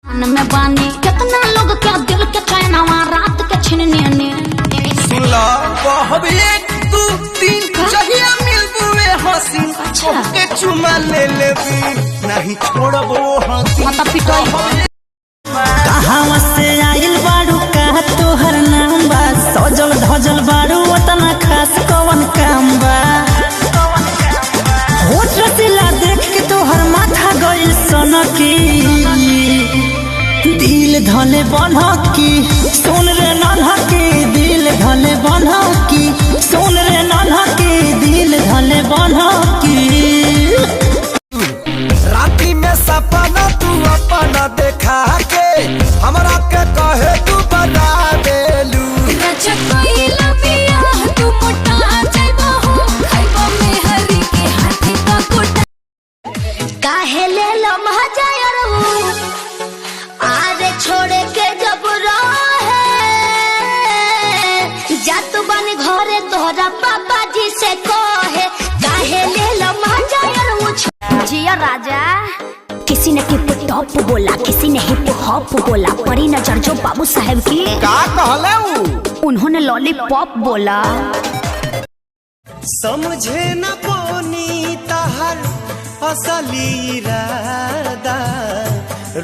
में बानी कितना लोग क्या दिल के चैनवा रात के छिनने ने सुला कहब 1 2 3 चाहिए मिलबुए हसीन के चुमा ले लेबी नहीं छोड़बो हसीन मत पिटोई कहां से आइल बाड़ू का तोहर नाम बा सजल धजल बाड़ू उतना खास कौन काम बा होठ रसीला देख के तोहर माथा गइल सनकी दिल धले बनकी सुन रे नन्हकी दिल धले बनकी सुन रे नन्हकी दिल धले बनकी राती में सपना तू अपना देखा के हमरा के कहे तू बता देलू काहे ले लो आरे छोड़े के जब रहे जात बन घरे तोहरा पापा जी से कहे काहे ले लो जिया राजा। किसी ने टिप टॉप बोला किसी ने हिप हॉप बोला परी नजर जो बाबू साहब की का कहले उन्होंने लॉलीपॉप बोला। समझे न पानी तहर असली इरादा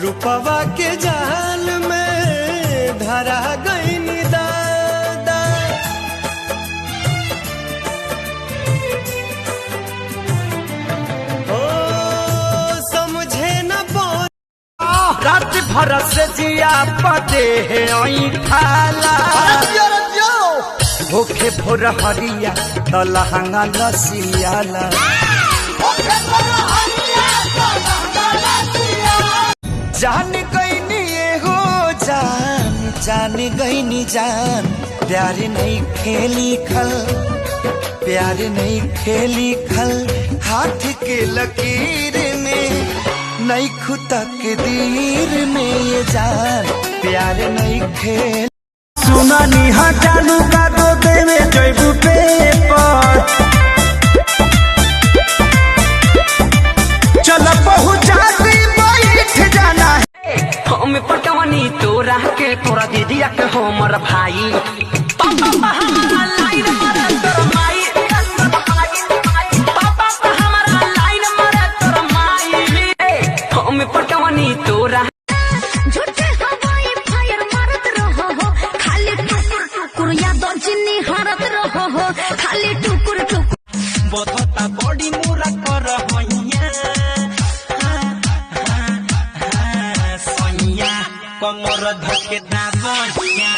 रूपवा के जाल में धरा गई दादा ओ समझे न रात भर से जिया पते है थाला भूखे भोर हरिया तो लहंगा लसियाला जान गईनी हो जान गईनी जान प्यार नहीं खेली खल प्यार नहीं खेली खल हाथ के लकीर में नहीं खुदा के दीर में ये जान प्यार नहीं खेल सुना निहा चालू का दो देवे जयबू पेपर चल पहुँचा जाना है हम पटवनी तोरा के तोरा दीदिया के हमर भाई पापा हमारा लाइन मारे तोर माई पापा हमारा लाइन मारे तोर माई हम पटवनी तोरा झूठे हवाई फायर मारत रहो हो खाली टुकुर टुकुर याद जिन्नी हारत रहो हो खाली टुकुर टुकुर बता बॉडी मुरा कर होइया कमर धके दाबइया